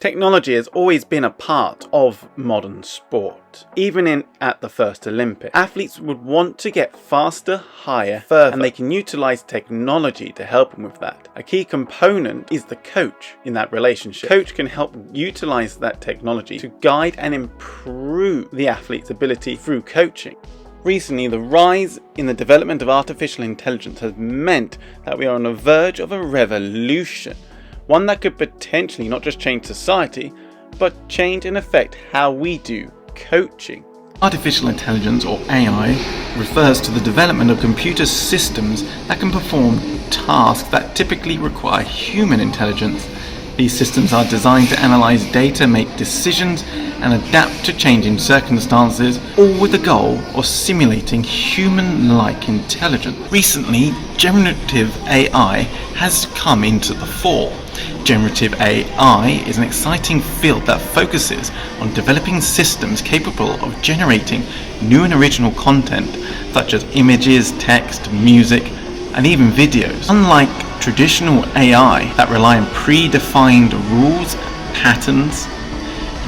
Technology has always been a part of modern sport. Even at the first Olympics, athletes would want to get faster, higher, further, and they can utilize technology to help them with that. A key component is the coach in that relationship. Coach can help utilize that technology to guide and improve the athlete's ability through coaching. Recently, the rise in the development of artificial intelligence has meant that we are on the verge of a revolution. One that could potentially not just change society, but change and affect how we do coaching. Artificial intelligence, or AI, refers to the development of computer systems that can perform tasks that typically require human intelligence. These systems are designed to analyze data, make decisions, and adapt to changing circumstances, all with the goal of simulating human-like intelligence. Recently, generative AI has come into the fore. Generative AI is an exciting field that focuses on developing systems capable of generating new and original content, such as images, text, music, and even videos. Unlike traditional AI that rely on predefined rules, patterns,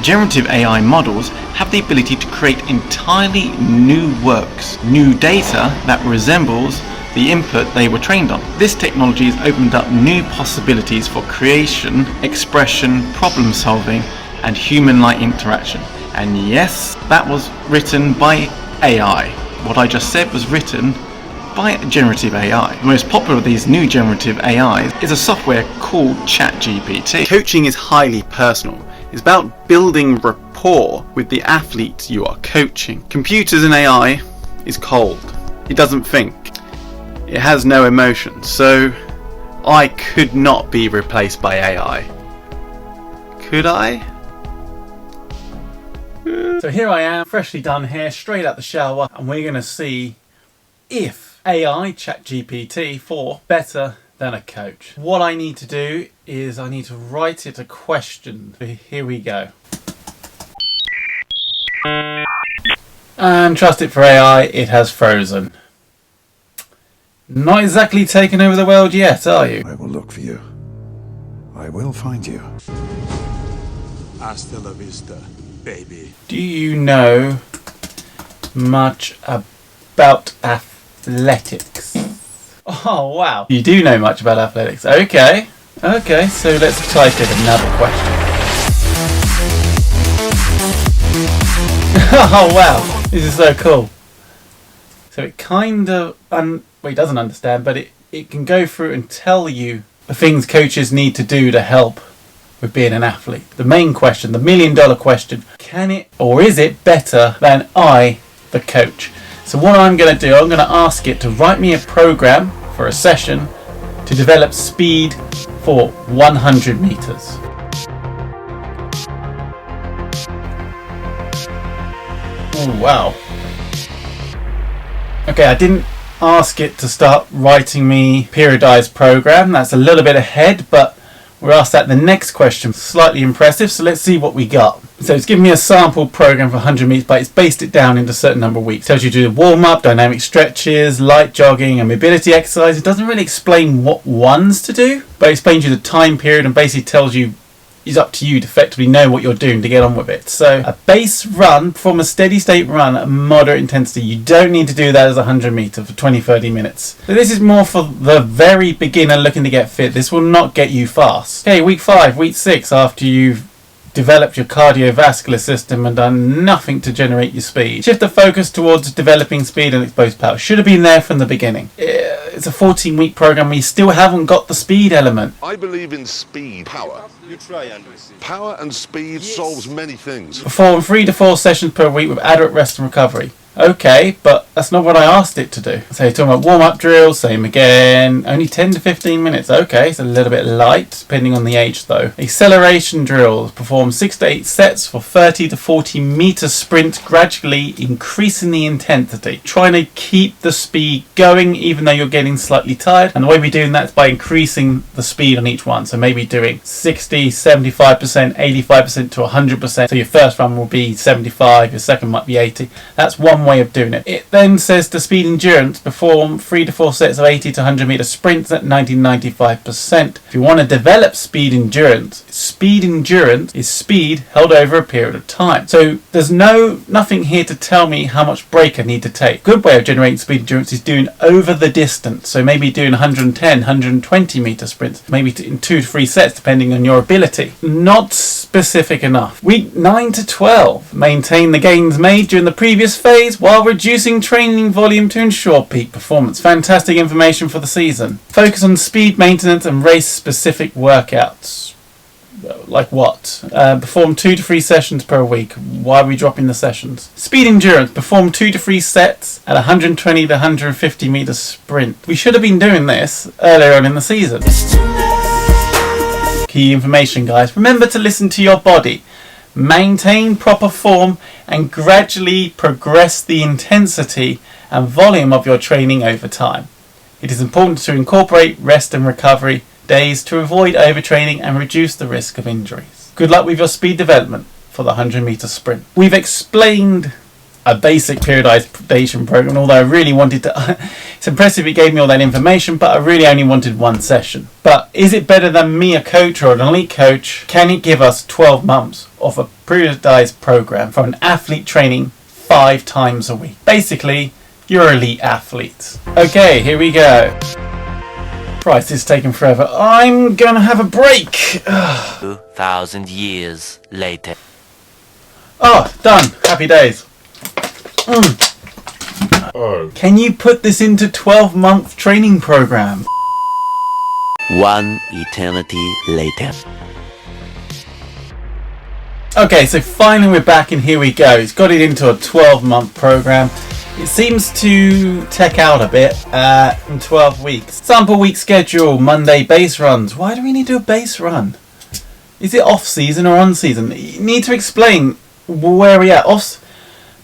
generative AI models have the ability to create entirely new works, new data that resembles the input they were trained on. This technology has opened up new possibilities for creation, expression, problem solving, and human-like interaction. And yes, that was written by AI. What I just said was written by generative AI. The most popular of these new generative AIs is a software called Chat GPT. Coaching is highly personal. It's about building rapport with the athletes you are coaching. Computers and AI is cold. It doesn't think. It has no emotion. So I could not be replaced by AI. Could I? So here I am, freshly done hair, straight out the shower, and we're going to see if AI, Chat GPT4, better than a coach. What I need to do is I need to write it a question. Here we go. And trust it for AI, it has frozen. Not exactly taken over the world yet, are you? I will look for you. I will find you. Hasta la vista, baby. Do you know much about athletics? Oh wow, you do know much about athletics. Okay, so let's type in another question. Oh wow, this is so cool. So it kind of, it doesn't understand, but it can go through and tell you the things coaches need to do to help with being an athlete. The main question, the $1 million question, can it or is it better than I, the coach? So what I'm going to do, I'm going to ask it to write me a program for a session to develop speed for 100 meters. Oh wow. Okay, I didn't ask it to start writing me periodized program. That's a little bit ahead, but we're asked that in the next question. Slightly impressive, so let's see what we got. So it's given me a sample program for 100 meters, but it's based it down into a certain number of weeks. It tells you to do warm-up, dynamic stretches, light jogging, and mobility exercise. It doesn't really explain what ones to do, but it explains you the time period and basically tells you it's up to you to effectively know what you're doing to get on with it. So a base run, from a steady state run at moderate intensity. You don't need to do that as a 100 meter for 20-30 minutes. So this is more for the very beginner looking to get fit. This will not get you fast. Okay, week 5, week 6, after you've developed your cardiovascular system and done nothing to generate your speed. Shift the focus towards developing speed and exposed power. Should have been there from the beginning. It's a 14-week program. We still haven't got the speed element. I believe in speed. Power. You try, Andrew. Power and speed solves many things. Perform 3 to 4 sessions per week with adequate rest and recovery. Okay, but that's not what I asked it to do. So you're talking about warm-up drills, same again. Only 10 to 15 minutes. Okay, it's a little bit light, depending on the age though. Acceleration drills. Perform 6 to 8 sets for 30 to 40 meter sprints, gradually increasing the intensity. Trying to keep the speed going even though you're getting slightly tired. And the way we're doing that is by increasing the speed on each one. So maybe doing 60, 75%, 85% to 100%. So your first run will be 75, your second might be 80. That's one one way of doing it. It then says to speed endurance, perform 3 to 4 sets of 80 to 100 meter sprints at 90-95%. If you want to develop speed endurance is speed held over a period of time. So there's nothing here to tell me how much break I need to take. Good way of generating speed endurance is doing over the distance. So maybe doing 110, 120 meter sprints, maybe in 2 to 3 sets depending on your ability. Not specific enough. Week 9 to 12. Maintain the gains made during the previous phase while reducing training volume to ensure peak performance. Fantastic information for the season. Focus on speed maintenance and race specific workouts. Like what? Perform 2 to 3 sessions per week. Why are we dropping the sessions? Speed endurance. Perform 2 to 3 sets at 120 to 150 meter sprint. We should have been doing this earlier on in the season. Key information, guys. Remember to listen to your body. Maintain proper form and gradually progress the intensity and volume of your training over time. It is important to incorporate rest and recovery days to avoid overtraining and reduce the risk of injuries. Good luck with your speed development for the 100 meter sprint. We've explained a basic periodization program, although I really wanted to it's impressive it gave me all that information, but I really only wanted one session. But is it better than me, a coach or an elite coach? Can it give us 12 months of a periodized program for an athlete training 5 times a week? Basically, you're elite athletes. Okay, here we go. Christ, it's taking forever. I'm gonna have a break. 2,000 years later. Oh, done. Happy days. Can you put this into 12-month training program? 1 eternity later. Okay, so finally we're back and here we go. It's got it into a 12-month program. It seems to tech out a bit in 12 weeks. Sample week schedule, Monday base runs. Why do we need to do a base run? Is it off-season or on-season? You need to explain where we're at.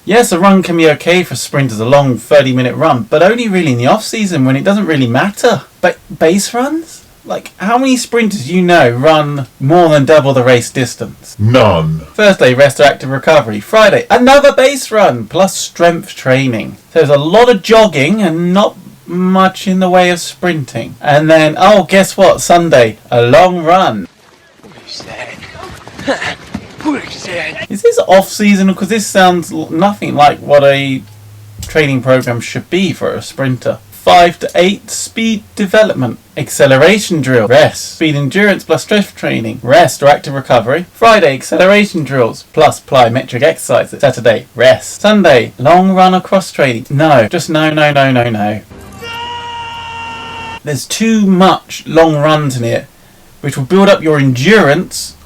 Yes, a run can be okay for sprinters, a long 30-minute run, but only really in the off-season when it doesn't really matter. But base runs? Like, how many sprinters you know run more than double the race distance? None. Thursday, rest or active recovery. Friday, another base run plus strength training. So there's a lot of jogging and not much in the way of sprinting. And then, oh, guess what? Sunday, a long run. Is this off-season? Because this sounds nothing like what a training program should be for a sprinter. 5 to 8 speed development, acceleration drill, rest, speed endurance plus strength training, rest or active recovery. Friday, acceleration drills plus plyometric exercises. Saturday, rest. Sunday, long run or cross training. No, just no. There's too much long runs in here, which will build up your endurance,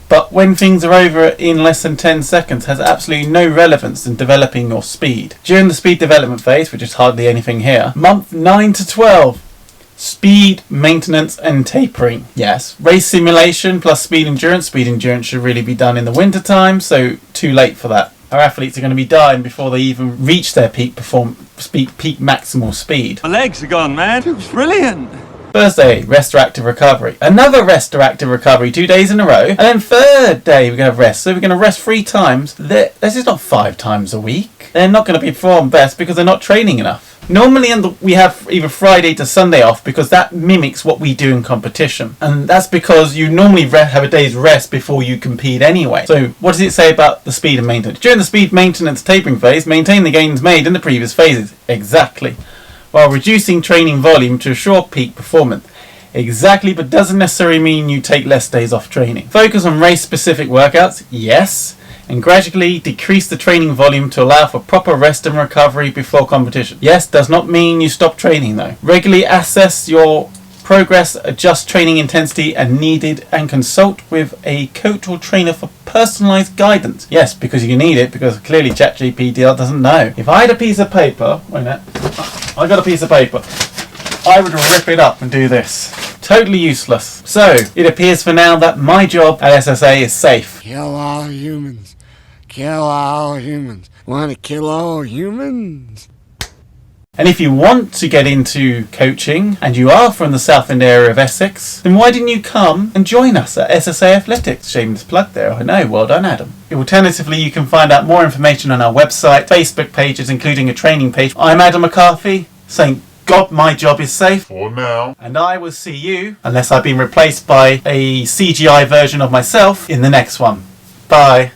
but when things are over in less than 10 seconds has absolutely no relevance in developing your speed. During the speed development phase, which is hardly anything here, month 9 to 12, speed, maintenance and tapering. Yes, race simulation plus speed endurance. Speed endurance should really be done in the winter time, so too late for that. Our athletes are going to be dying before they even reach their peak maximal speed. My legs are gone, man. It was brilliant. Thursday, rest or active recovery. Another rest or active recovery, 2 days in a row. And then third day, we're going to rest. So we're going to rest 3 times. This is not 5 times a week. They're not going to perform best because they're not training enough. Normally we have either Friday to Sunday off because that mimics what we do in competition. And that's because you normally have a day's rest before you compete anyway. So what does it say about the speed and maintenance? During the speed maintenance tapering phase, maintain the gains made in the previous phases. Exactly. While reducing training volume to ensure peak performance. Exactly, but doesn't necessarily mean you take less days off training. Focus on race-specific workouts, yes, and gradually decrease the training volume to allow for proper rest and recovery before competition. Yes, does not mean you stop training though. Regularly assess your progress, adjust training intensity and needed, and consult with a coach or trainer for personalised guidance. Yes, because you need it, because clearly Chat GPT4 doesn't know. If I had a piece of paper, wait a minute, I got a piece of paper, I would rip it up and do this. Totally useless. So, it appears for now that my job at SSA is safe. Kill all humans. Kill all humans. Want to kill all humans? And if you want to get into coaching and you are from the Southend area of Essex, then why didn't you come and join us at SSA Athletics? Shameless plug there, I know. Well done, Adam. Alternatively, you can find out more information on our website, Facebook pages, including a training page. I'm Adam McCarthy, saying God, my job is safe. For now. And I will see you, unless I've been replaced by a CGI version of myself, in the next one. Bye.